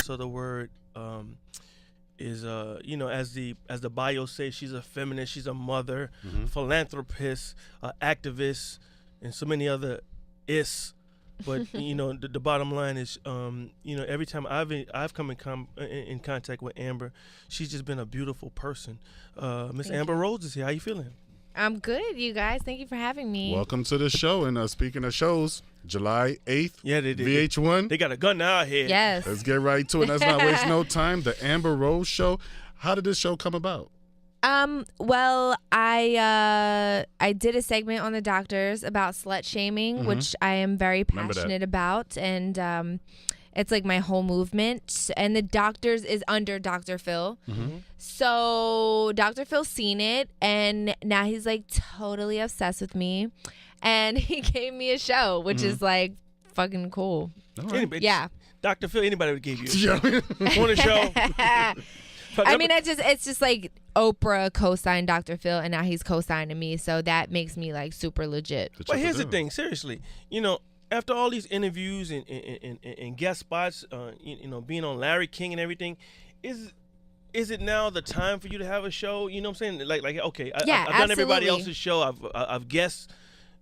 sense of the word. Is as the bio says, she's a feminist, she's a mother, philanthropist, activist, and so many other ists. But the bottom line is, every time I've come in contact with Amber, she's just been a beautiful person. Miss Amber Rose is here. How you feeling? I'm good, you guys. Thank you for having me. Welcome to the show. And speaking of shows, July 8th, yeah, they VH1. They got a gun out here. Yes. Let's get right to it. Let's not waste no time. The Amber Rose Show. How did this show come about? Well, I did a segment on the doctors about slut shaming, which I am very passionate about, and it's like my whole movement. And the doctors is under Dr. Phil. So Dr. Phil's seen it, and now he's like totally obsessed with me, and he gave me a show, which is like fucking cool. Right. Yeah. Dr. Phil, anybody would give you a show. Want a show? I mean, it's just like Oprah co-signed Dr. Phil, and now he's co-signing me, so that makes me like super legit. But here's the thing, seriously, after all these interviews and guest spots, being on Larry King and everything, is it now the time for you to have a show? You know what I'm saying? Like okay, I've done everybody else's show. I've guest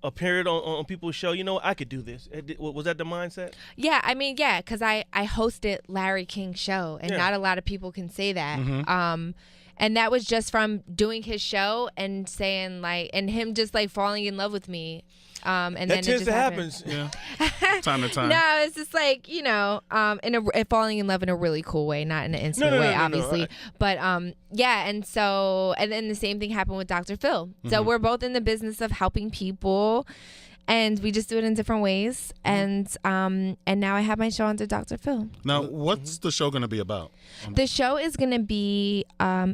appeared on people's show. I could do this. Was that the mindset? Yeah, I mean, yeah, because I hosted Larry King's show, and not a lot of people can say that. And that was just from doing his show and saying and him just like falling in love with me. And that then it tends just to happened. happen. Time to time. No, it's just like falling in love in a really cool way, not in an instant way, obviously. But yeah, and then the same thing happened with Dr. Phil. So we're both in the business of helping people, and we just do it in different ways. And now I have my show under Dr. Phil. Now, what's the show going to be about? The show is going to be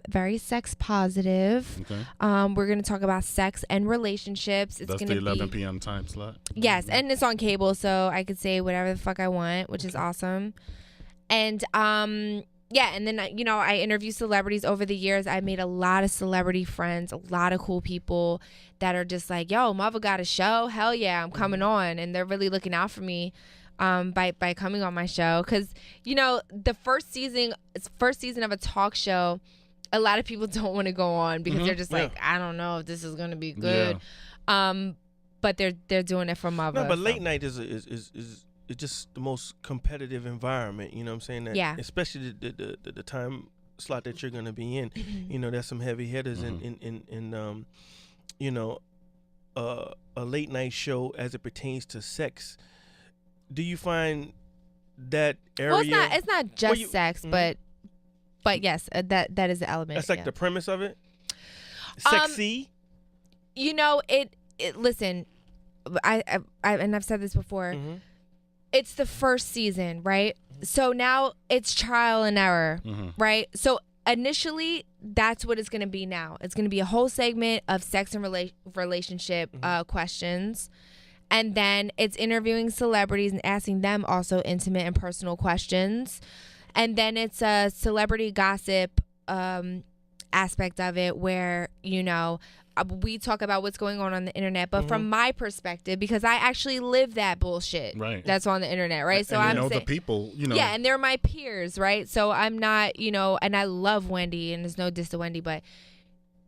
very sex positive. Okay. We're going to talk about sex and relationships. It's That's gonna the 11 be, p.m. time slot? Yes, and it's on cable, so I could say whatever the fuck I want, which is awesome. And yeah, and then I interview celebrities over the years. I made a lot of celebrity friends, a lot of cool people that are just like, yo, mother got a show? Hell yeah, I'm coming on. And they're really looking out for me by coming on my show. Because, the first season of a talk show, a lot of people don't want to go on because they're just like, I don't know if this is going to be good. Yeah. But they're doing it for mother. No, but late night is just the most competitive environment, you know what I'm saying? Yeah. Especially the time slot that you're going to be in. There's some heavy hitters in a late night show as it pertains to sex. Do you find that area? Well, it's not just sex, but yes, that is the element. That's like the premise of it? Sexy? Listen, I've said this before. It's the first season, right? So now it's trial and error, right? So initially, that's what it's going to be now. It's going to be a whole segment of sex and relationship questions. And then it's interviewing celebrities and asking them also intimate and personal questions. And then it's a celebrity gossip aspect of it where, we talk about what's going on the internet, but from my perspective, because I actually live that bullshit that's on the internet, right? So I'm saying, the people, Yeah, and they're my peers, right? So I'm not, and I love Wendy, and there's no diss to Wendy, but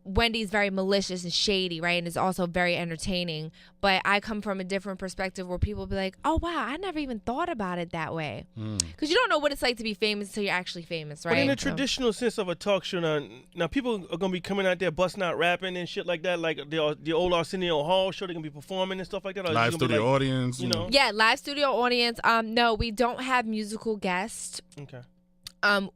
Wendy's very malicious and shady, right? And is also very entertaining. But I come from a different perspective where people be like, oh, wow, I never even thought about it that way. Because you don't know what it's like to be famous until you're actually famous, right? But in the traditional sense of a talk show, now people are going to be coming out there busting out rapping and shit like that, like the old Arsenio Hall show, they're going to be performing and stuff like that. Or live studio audience. Yeah, live studio audience. No, we don't have musical guests. Okay.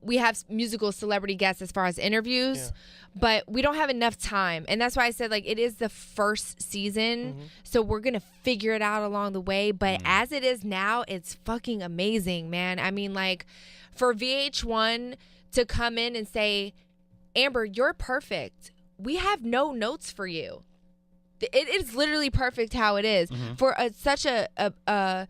We have musical celebrity guests as far as interviews, but we don't have enough time. And that's why I said, it is the first season, so we're going to figure it out along the way. But as it is now, it's fucking amazing, man. I mean, for VH1 to come in and say, Amber, you're perfect. We have no notes for you. It is literally perfect how it is. For such a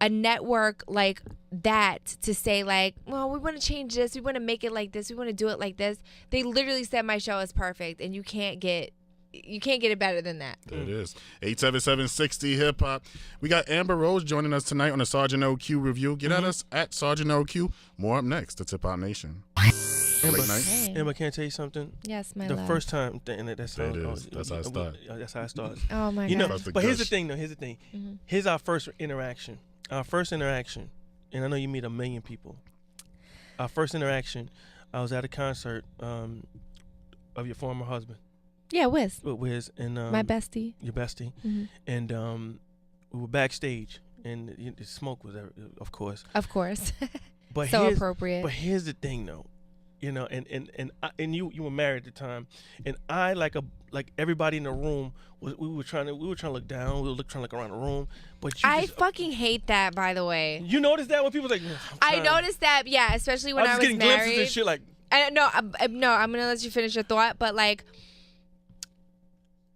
network like that to say well, we want to change this, we want to make it like this, we want to do it like this. They literally said my show is perfect, and you can't get you can't get it better than that. There it is. 877-60 Hip Hop. We got Amber Rose joining us tonight on the Sarge and OQ review. Get at us at Sarge and OQ. More up next. It's Hip Hop Nation. Amber, can I tell you something? Yes, my the love. first time, that's how That's how it starts. That's how it starts. Oh my God. God. But here's the thing, though. Here's our first interaction. And I know you meet a million people. Our first interaction, I was at a concert of your former husband. Yeah, Wiz. With Wiz and my bestie. Your bestie, and we were backstage, and the smoke was there, of course. Of course. But so appropriate. But here's the thing, though. And you were married at the time, and I like everybody in the room we were trying to look down, trying to look around the room, but I fucking hate that, by the way. You noticed that when people like I noticed that, yeah, especially when I was getting married. Glimpses and shit like. No, I'm gonna let you finish your thought, but like,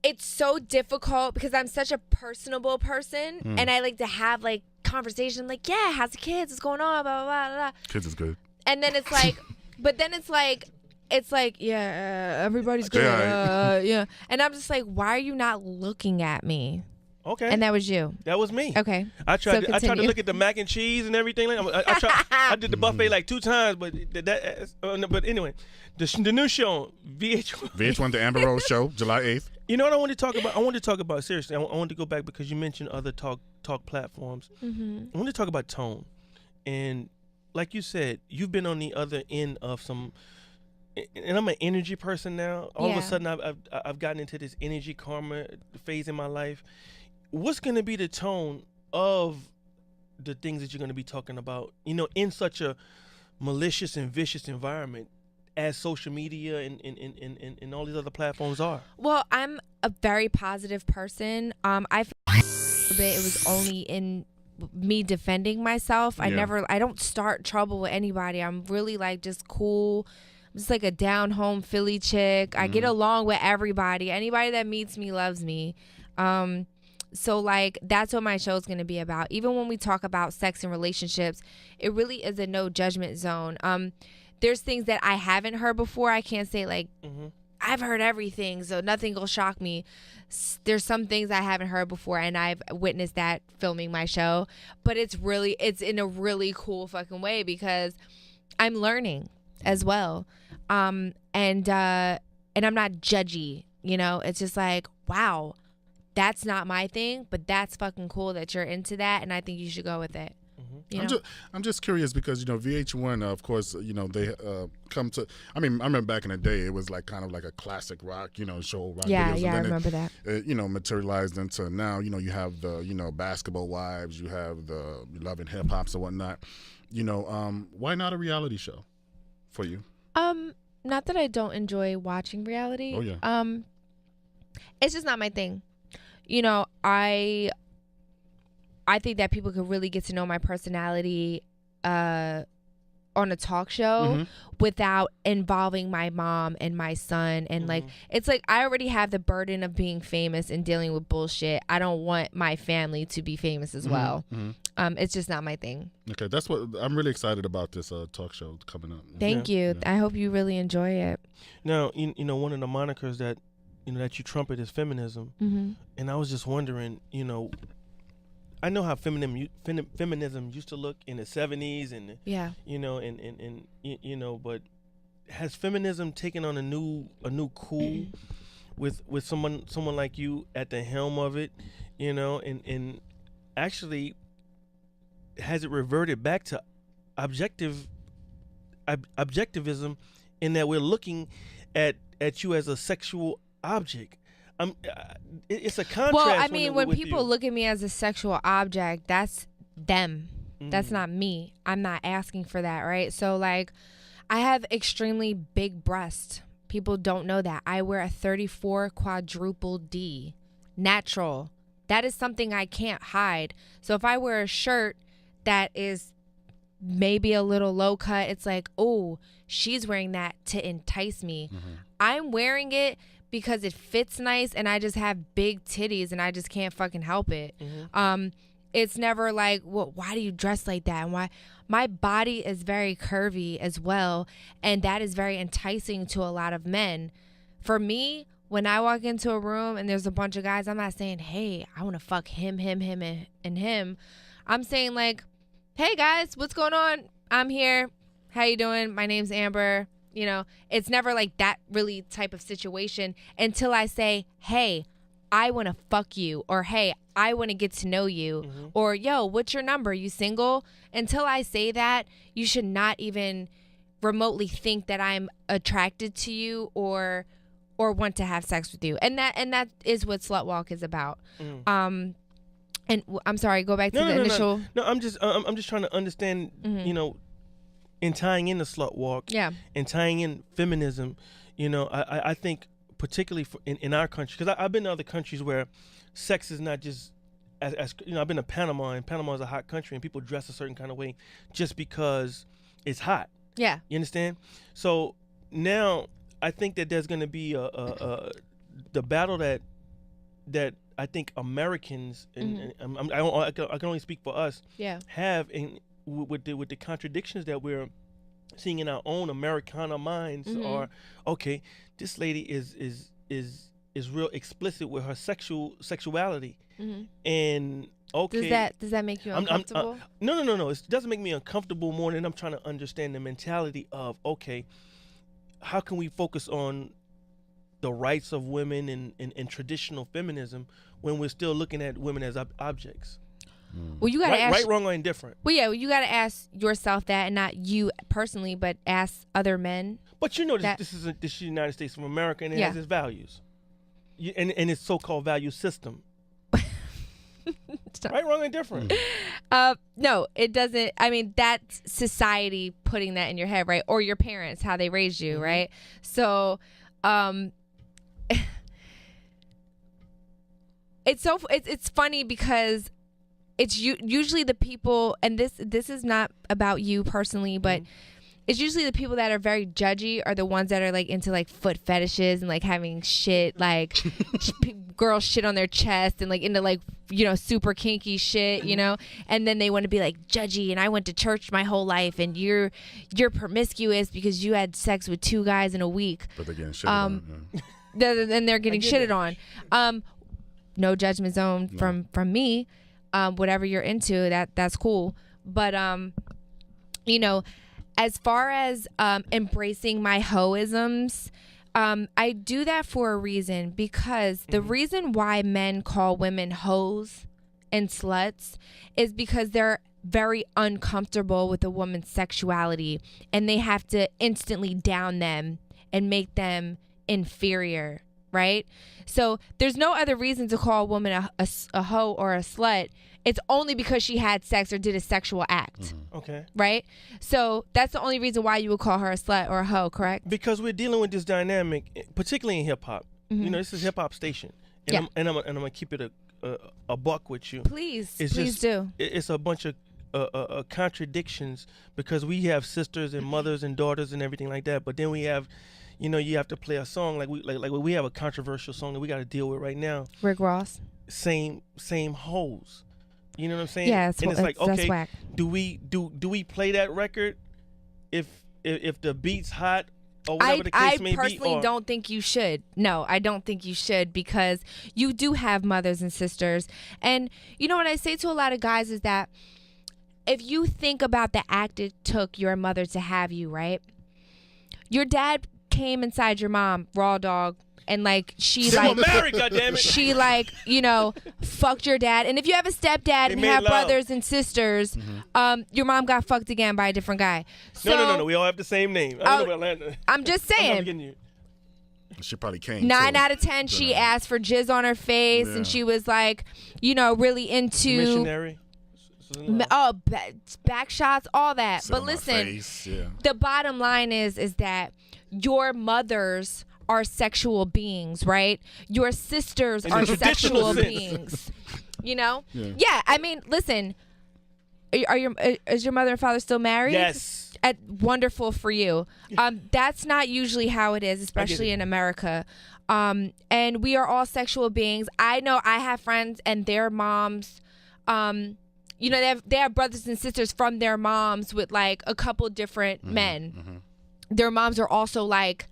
it's so difficult because I'm such a personable person, and I like to have like conversation, like, yeah, how's the kids? What's going on? Blah blah blah blah. Kids is good. And then it's like. But then it's like, yeah, everybody's good. Yeah. And I'm just like, why are you not looking at me? Okay. And that was you. That was me. Okay. I tried to look at the mac and cheese and everything. I did the buffet like 2 times, but but anyway, the new show, VH1. VH1, the Amber Rose Show, July 8th. You know what I want to talk about? I want to talk about, seriously, I want to go back because you mentioned other talk platforms. I want to talk about tone. And like you said, you've been on the other end of some, and I'm an energy person now. All of a sudden, I've gotten into this energy karma phase in my life. What's going to be the tone of the things that you're going to be talking about, in such a malicious and vicious environment as social media and all these other platforms are? Well, I'm a very positive person. I feel it was only in me defending myself. I don't start trouble with anybody. I'm really like just cool. I'm just like a down home Philly chick. I get along with everybody. Anybody that meets me loves me. So like that's what my show is going to be about. Even when we talk about sex and relationships, it really is a no judgment zone. There's things that I haven't heard before. I can't say like I've heard everything, so nothing will shock me. There's some things I haven't heard before, and I've witnessed that filming my show. But it's in a really cool fucking way because I'm learning as well. And I'm not judgy, It's just like, wow, that's not my thing, but that's fucking cool that you're into that, and I think you should go with it. I'm just curious because VH1, of course, they come to. I mean, I remember back in the day, it was like kind of like a classic rock, show. Rock videos, I remember that. It, materialized into now. You have the Basketball Wives, you have the Love and Hip Hops and whatnot. Why not a reality show for you? Not that I don't enjoy watching reality. Oh yeah. It's just not my thing. I think that people could really get to know my personality on a talk show without involving my mom and my son. And like, it's like I already have the burden of being famous and dealing with bullshit. I don't want my family to be famous as well. It's just not my thing. Okay, that's what I'm really excited about this talk show coming up. Thank you. Yeah. I hope you really enjoy it. Now, one of the monikers that that you trumpet is feminism, and I was just wondering, I know how feminism used to look in the 70s and but has feminism taken on a new cool with someone like you at the helm of it, and actually has it reverted back to objectivism in that we're looking at you as a sexual object? It's a contrast. Well, I mean, when people look at me as a sexual object, that's them. That's not me. I'm not asking for that, right? So, like, I have extremely big breasts. People don't know that. I wear a 34 quadruple D. Natural. That is something I can't hide. So if I wear a shirt that is maybe a little low cut, it's like, oh, she's wearing that to entice me. I'm wearing it because it fits nice and I just have big titties and I just can't fucking help it. It's never like, well, why do you dress like that? And why? My body is very curvy as well, and that is very enticing to a lot of men. For me, when I walk into a room and there's a bunch of guys, I'm not saying, hey, I want to fuck him, and him. I'm saying like, hey guys, what's going on? I'm here. How you doing? My name's Amber. You know, it's never like that really type of situation until I say, hey, I want to fuck you, or hey, I want to get to know you, or yo, what's your number? You single? Until I say that, you should not even remotely think that I'm attracted to you or want to have sex with you. And that is what slut walk is about. And I'm sorry, go back to the initial. No, I'm just trying to understand, you know, in tying in the slut walk, and tying in feminism, you know, I think particularly in our country, because I've been to other countries where sex is not just as you know, I've been to Panama, and Panama is a hot country, and people dress a certain kind of way just because it's hot. Yeah, you understand? So now I think that there's going to be the battle that I think Americans and I can only speak for us. Have with the contradictions that we're seeing in our own Americana minds are, okay, this lady is real explicit with her sexuality, and okay, does that make you uncomfortable? No. It doesn't make me uncomfortable more than I'm trying to understand the mentality of, okay, how can we focus on the rights of women and traditional feminism when we're still looking at women as objects? Well, you gotta ask, right, wrong, or indifferent. Well, yeah, you gotta ask yourself that, and not you personally, but ask other men. But you know, this is the United States of America, and it has its values, and its so-called value system. Right, wrong, and different. No, it doesn't. I mean, that's society putting that in your head, right? Or your parents, how they raised you, right? So, it's funny because it's usually the people, and this is not about you personally, but it's usually the people that are very judgy are the ones that are like into like foot fetishes and like having shit like girls shit on their chest and like into like, you know, super kinky shit, you know, and then they want to be like judgy, and I went to church my whole life, and you're promiscuous because you had sex with 2 guys in a week. But they're getting shitted on. Then they're getting shitted on. No judgment zone from me. Whatever you're into, that's cool. But you know, as far as embracing my hoisms, I do that for a reason, because the reason why men call women hoes and sluts is because they're very uncomfortable with a woman's sexuality, and they have to instantly down them and make them inferior, right? So there's no other reason to call a woman a hoe or a slut. It's only because she had sex or did a sexual act. Okay. Right? So that's the only reason why you would call her a slut or a hoe, correct? Because we're dealing with this dynamic, particularly in hip hop. You know, this is hip hop station, and I'm gonna keep it a buck with you. Please do. It's a bunch of contradictions, because we have sisters and mothers and daughters and everything like that, but then we have, you know, you have to play a song like we have a controversial song that we got to deal with right now. Rick Ross. Same hoes. You know what I'm saying? Yeah, and it's like, okay, whack. do we play that record if the beat's hot or whatever the case may be? I personally don't think you should. No, I don't think you should, because you do have mothers and sisters. And you know what I say to a lot of guys is that if you think about the act it took your mother to have you, right? Your dad came inside your mom, raw dog, and like she like married, goddammit. She like, you know, fucked your dad. And if you have a stepdad and have brothers and sisters, your mom got fucked again by a different guy. So, no. We all have the same name. I don't know about Atlanta. I'm just saying. She probably came. 9 out of 10, she asked for jizz on her face, and she was like, you know, really into missionary. Back shots, all that. But listen, the bottom line is that your mothers are sexual beings, right? Your sisters are sexual beings. You know? Yeah. I mean, listen. Is your mother and father still married? Yes. Wonderful for you. That's not usually how it is, especially in America. And we are all sexual beings. I know I have friends and their moms. You know, they have brothers and sisters from their moms with like a couple different men. Their moms are also like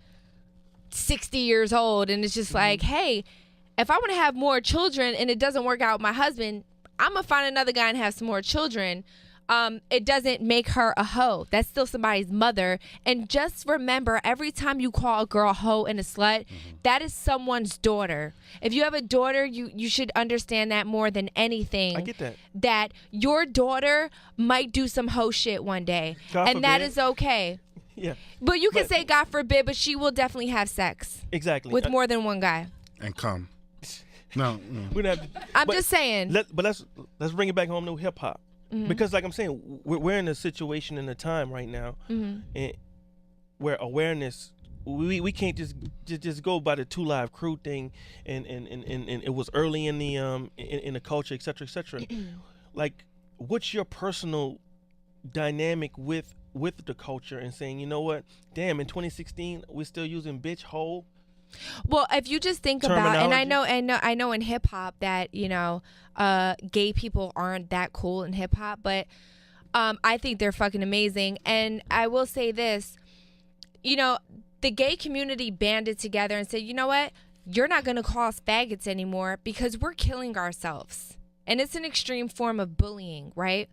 60 years old, and it's just like, hey, if I want to have more children and it doesn't work out with my husband, I'm gonna find another guy and have some more children. It doesn't make her a hoe. That's still somebody's mother. And just remember, every time you call a girl a hoe and a slut, that is someone's daughter. If you have a daughter, you should understand that more than anything. I get that. That your daughter might do some hoe shit one day. God and that forbid. is okay. Yeah. But you can say God forbid, but she will definitely have sex. Exactly. With more than one guy. And come. No. We don't have to, I'm just saying. Let's bring it back home to hip hop. Because like I'm saying, we're in a situation in a time right now where awareness, we can't just go by the 2 Live Crew thing and it was early in the in the culture, et cetera, et cetera. Like, what's your personal dynamic with the culture and saying, you know what, damn, in 2016 we're still using bitch, hoe? Well, if you just think about, and I know in hip hop that, you know, gay people aren't that cool in hip hop, but I think they're fucking amazing. And I will say this, you know, the gay community banded together and said, you know what, you're not going to call us faggots anymore because we're killing ourselves. And it's an extreme form of bullying, right?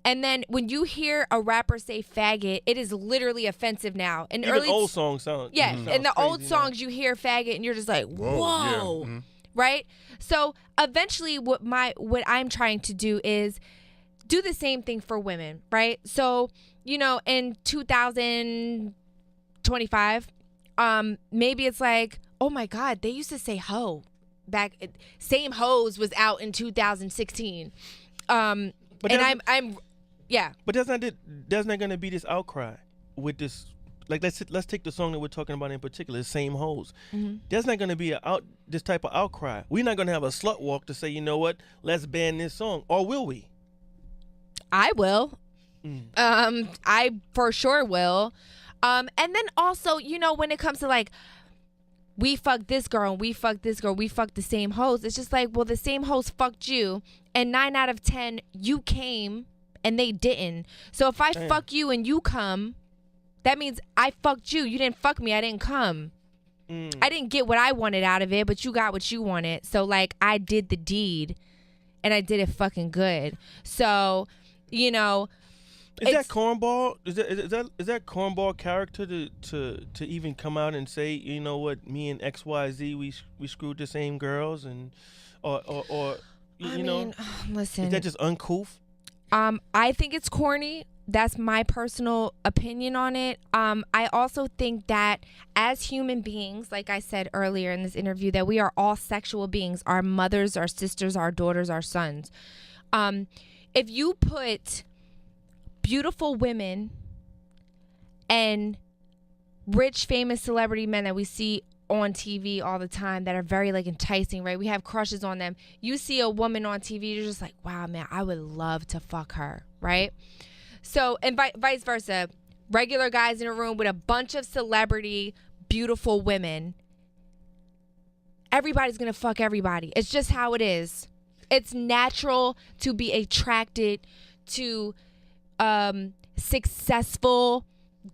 And then when you hear a rapper say faggot, it is literally offensive now. And even old songs sound. Yeah, in the old songs now. you hear faggot and you're just like, whoa. Yeah. Right? So eventually what I'm trying to do is do the same thing for women, right? So, you know, in 2025, maybe it's like, oh my God, they used to say hoe. Same hoes was out in 2016. But I'm yeah. But there's not going to be this outcry with this. Like, let's take the song that we're talking about in particular, Same Hoes. There's not going to be this type of outcry. We're not going to have a slut walk to say, you know what, let's ban this song. Or will we? I will. I for sure will. And then also, you know, when it comes to like, we fuck this girl and we fuck this girl, we fuck the same hoes. It's just like, well, the same hoes fucked you, and 9 out of 10 you came and they didn't. So if I fuck you and you come, that means I fucked you. You didn't fuck me. I didn't come. I didn't get what I wanted out of it, but you got what you wanted. So like, I did the deed, and I did it fucking good. So, you know. Is that cornball? Is that cornball character to even come out and say, you know what, me and XYZ we screwed the same girls, and or you know, listen. Is that just uncouth? I think it's corny. That's my personal opinion on it. I also think that as human beings, like I said earlier in this interview, that we are all sexual beings. Our mothers, our sisters, our daughters, our sons. If you put beautiful women and rich, famous celebrity men that we see on TV all the time that are very like enticing, right? We have crushes on them. You see a woman on TV, you're just like, wow, man, I would love to fuck her, right? So, and vice versa. Regular guys in a room with a bunch of celebrity, beautiful women. Everybody's going to fuck everybody. It's just how it is. It's natural to be attracted to successful,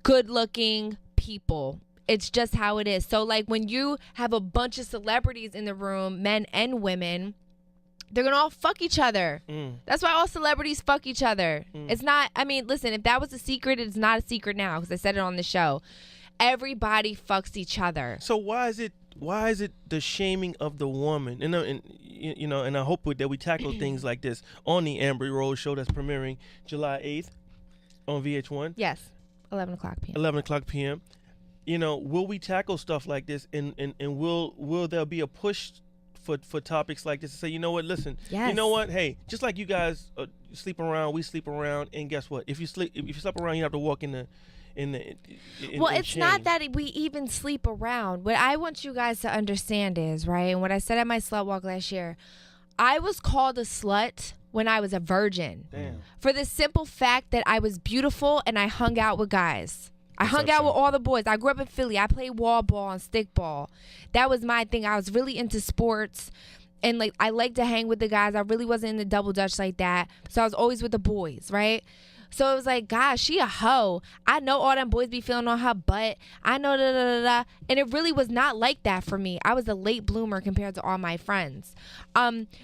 good-looking people. It's just how it is. So, like, when you have a bunch of celebrities in the room, men and women, they're going to all fuck each other. That's why all celebrities fuck each other. It's not, I mean, listen, if that was a secret, it's not a secret now because I said it on the show. Everybody fucks each other. So why is it the shaming of the woman? And you know, and I hope that we tackle things like this on the Amber Rose show that's premiering July 8th on VH1. Yes, 11 o'clock p.m. 11 o'clock p.m. You know, will we tackle stuff like this, and will there be a push for topics like this to say, you know what, listen, yes. You know what, hey, just like you guys sleep around, we sleep around, and guess what? If you sleep around, you have to walk in it's shame. not that we even sleep around. What I want you guys to understand is, right, and what I said at my slut walk last year, I was called a slut when I was a virgin. Damn. For the simple fact that I was beautiful and I hung out with guys. I hung out with all the boys. I grew up in Philly. I played wall ball and stick ball. That was my thing. I was really into sports. And like I liked to hang with the guys. I really wasn't in the double dutch like that. So I was always with the boys, right? So it was like, gosh, she a hoe. I know all them boys be feeling on her butt. I know da da da da. And it really was not like that for me. I was a late bloomer compared to all my friends.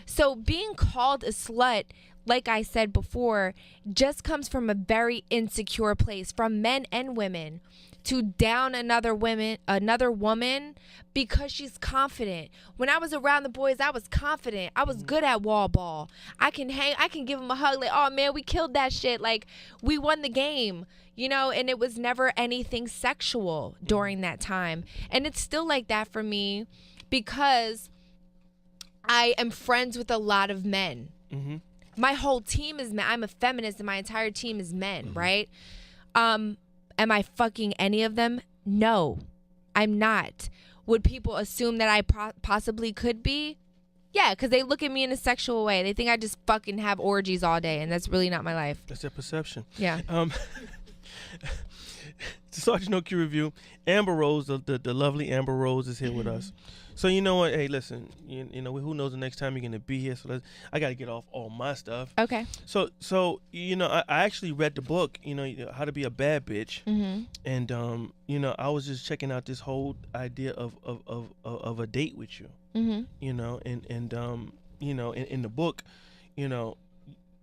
So being called a slut, like I said before, just comes from a very insecure place, from men and women, to down another woman because she's confident. When I was around the boys, I was confident. I was good at wall ball. I can give them a hug like, oh man, we killed that shit. Like, we won the game, you know, and it was never anything sexual during that time. And it's still like that for me because I am friends with a lot of men. Mm-hmm. My whole team is men. I'm a feminist and my entire team is men, right? Am I fucking any of them? No, I'm not. Would people assume that I possibly could be? Yeah, because they look at me in a sexual way. They think I just fucking have orgies all day, and that's really not my life. That's their perception. Yeah. Sarge No Q Revue. Amber Rose, the lovely Amber Rose is here with us. So you know what? Hey, listen. You know who knows the next time you're gonna be here? So I gotta get off all my stuff. Okay. So you know, I actually read the book. You know, How to Be a Bad Bitch. Mm-hmm. And you know, I was just checking out this whole idea of a date with you. Mm-hmm. You know, and you know, in the book, you know,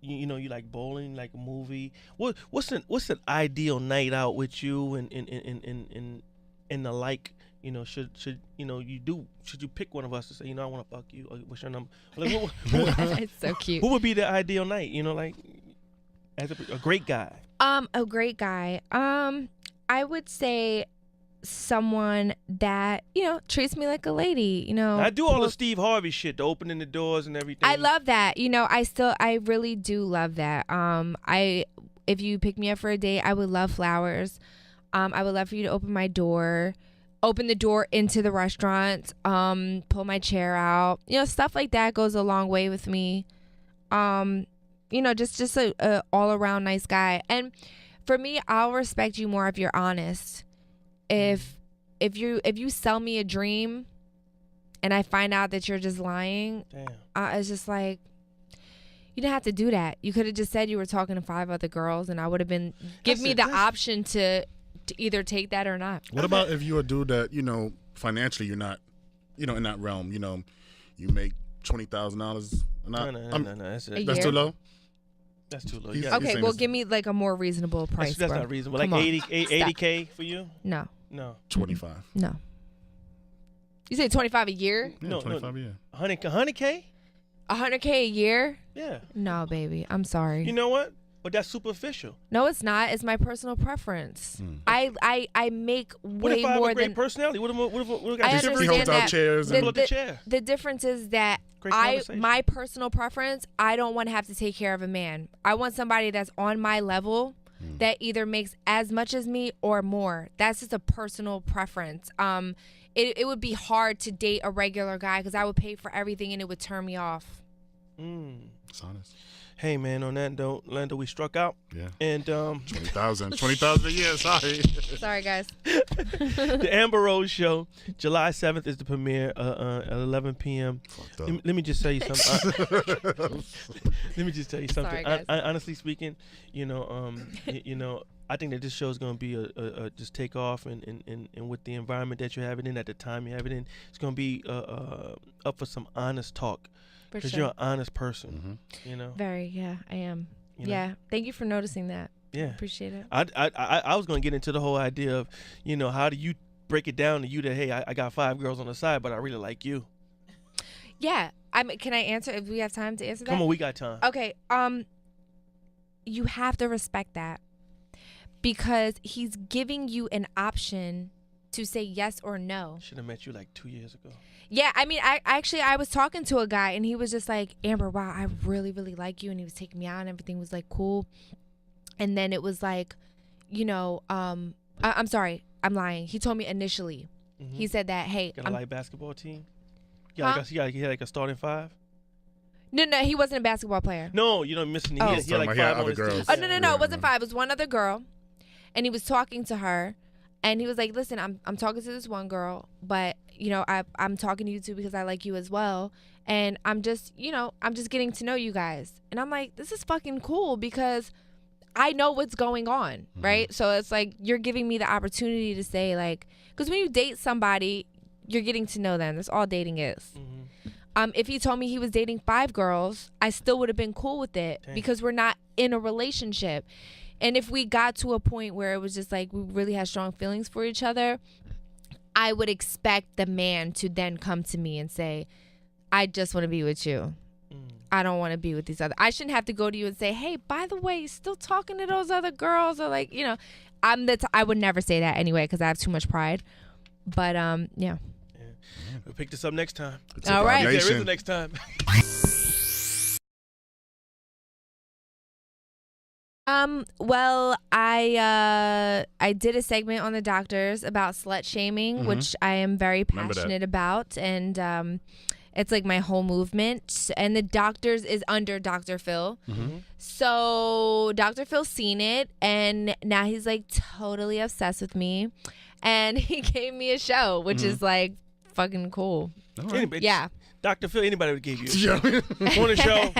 you like bowling, like a movie. What's an ideal night out with you and the like? You know, should you pick one of us to say, you know, I want to fuck you? Or what's your number? Like, it's so cute. Who would be the ideal night? You know, like as a great guy. A great guy. I would say someone that, you know, treats me like a lady. You know, I do all the Steve Harvey shit, the opening the doors and everything. I love that. You know, I really do love that. If you pick me up for a date, I would love flowers. I would love for you to open the door into the restaurant, pull my chair out, you know, stuff like that goes a long way with me. You know, just a all around nice guy. And for me, I'll respect you more if you're honest. If you sell me a dream and I find out that you're just lying, it's just like, you didn't have to do that. You could have just said you were talking to 5 other girls and I would have give me the option to either take that or not. What about if you're a dude that, you know, financially you're not, you know, in that realm, you know, you make $20,000 a night? No, that's too low? That's too low. Okay, well, give me like a more reasonable price. That's not reasonable. Like 80K for you? No. 25. No. You say 25 a year? Yeah, 25 a year. 100K? 100K a year? Yeah. No, baby. I'm sorry. You know what? But that's superficial. No, it's not. It's my personal preference. I make way more than. What if I have a great personality? What if I understand that. Chairs the difference is that my personal preference, I don't want to have to take care of a man. I want somebody that's on my level that either makes as much as me or more. That's just a personal preference. It would be hard to date a regular guy because I would pay for everything and it would turn me off. It's honest. Hey man, on that note, Lando, we struck out. Yeah. And 20,000 a year. Sorry. Sorry, guys. The Amber Rose Show, July 7th is the premiere at 11 p.m. Let me just tell you something. Sorry, guys. Honestly speaking, you know, I think that this show is going to be a just take off, and with the environment that you're having in at the time you have it in, it's going to be up for some honest talk. Because you're an honest person, you know. Very, yeah, I am. Yeah, thank you for noticing that. Yeah, appreciate it. I was gonna get into the whole idea of, you know, how do you break it down to you that, hey, I got 5 girls on the side, but I really like you. Yeah, can I answer if we have time to answer that? Come on, we got time. Okay, you have to respect that because he's giving you an option to say yes or no. Should have met you like 2 years ago. Yeah, I mean, I was talking to a guy and he was just like, Amber, wow, I really, really like you. And he was taking me out and everything was like cool. And then it was like, you know, I'm sorry, I'm lying. He told me initially, he said that, hey. Got a light basketball team? He had like a starting 5? No, he wasn't a basketball player. No, you know, missing. He had like 5 on his team. Oh, no, it wasn't 5. It was one other girl. And he was talking to her. And he was like, listen, I'm talking to this one girl, but, you know, I'm talking to you too because I like you as well. And I'm just getting to know you guys. And I'm like, this is fucking cool because I know what's going on, right? So it's like you're giving me the opportunity to say, like, because when you date somebody, you're getting to know them. That's all dating is. If he told me he was dating 5 girls, I still would have been cool with it because we're not in a relationship. And if we got to a point where it was just like we really had strong feelings for each other, I would expect the man to then come to me and say, I just want to be with you. I don't want to be with these other. I shouldn't have to go to you and say, hey, by the way, you still talking to those other girls? Or like, you know, I would never say that anyway because I have too much pride. But yeah. We'll pick this up next time. All right. There is the next time. Well, I did a segment on the doctors about slut shaming, which I am very passionate about, and it's like my whole movement. And the doctors is under Dr. Phil, so Dr. Phil's seen it, and now he's like totally obsessed with me, and he gave me a show, which is like fucking cool. Right. Yeah, Dr. Phil, anybody would give you a show. On a show.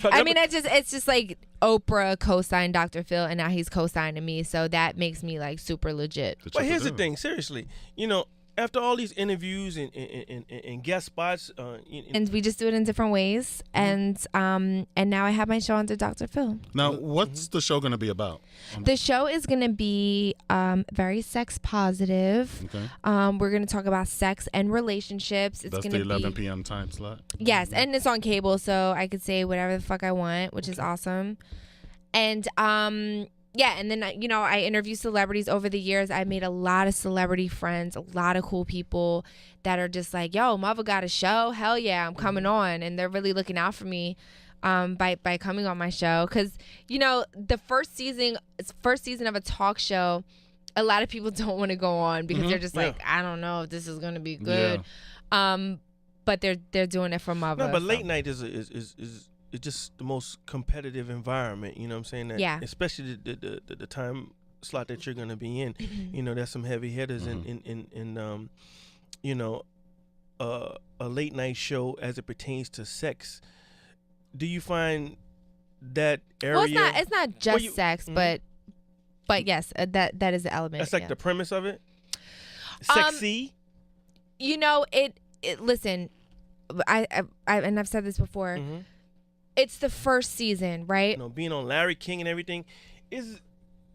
I mean, it's just like Oprah co-signed Dr. Phil, and now he's co-signing me, so that makes me like super legit. But here's the thing, seriously, you know, after all these interviews and guest spots, and we just do it in different ways, and now I have my show under Dr. Phil. Now, what's the show going to be about? The show is going to be very sex positive. Okay. We're going to talk about sex and relationships. It's That's the 11 p.m. time slot? Yes, and it's on cable, so I could say whatever the fuck I want, which is awesome. And yeah, and then, you know, I interview celebrities over the years. I made a lot of celebrity friends, a lot of cool people that are just like, yo, mother got a show? Hell yeah, I'm coming on. And they're really looking out for me by coming on my show. Because, you know, the first season of a talk show, a lot of people don't want to go on because they're just like, I don't know if this is going to be good. Yeah. But they're doing it for mother. No, but late night is it's just the most competitive environment, you know what I'm saying? That, yeah. Especially the time slot that you're going to be in. You know, there's some heavy hitters in you know, a late night show as it pertains to sex. Do you find that area? Well, it's not just sex, but yes, that is the element. That's like the premise of it? Sexy? You know, it listen, and I've said this before. It's the first season, right? You know, being on Larry King and everything, is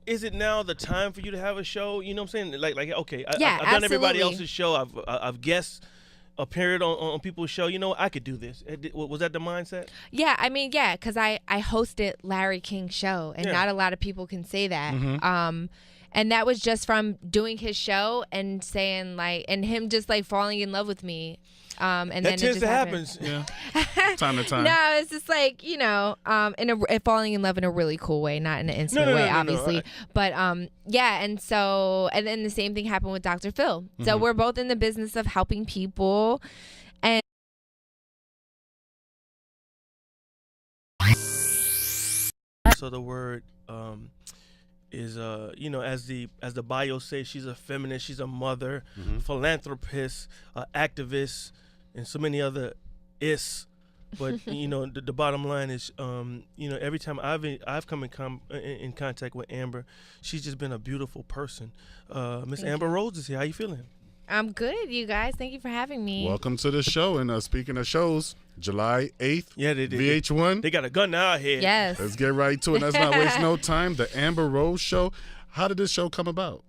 it now the time for you to have a show? You know what I'm saying? Like okay, I've done everybody else's show. I've guessed appeared on people's show. You know, I could do this. Was that the mindset? Yeah, I mean, yeah, because I hosted Larry King's show, and not a lot of people can say that. And that was just from doing his show and saying like, and him just like falling in love with me. And that then tends it just to happen. Yeah. Time to time. No, it's just like, you know, falling in love in a really cool way, not in an instant way, obviously. No. But yeah, and then the same thing happened with Dr. Phil. So we're both in the business of helping people, and so the word is you know, as the bio says, she's a feminist, she's a mother, philanthropist, activist, and so many other is. But you know, the bottom line is, you know, every time I've come in contact with Amber, she's just been a beautiful person. Miss Amber Rose is here. How you feeling? I'm good, you guys. Thank you for having me. Welcome to the show. And speaking of shows, July 8th, VH1. They got a gun out here. Yes. Let's get right to it. Let's not waste no time. The Amber Rose Show. How did this show come about?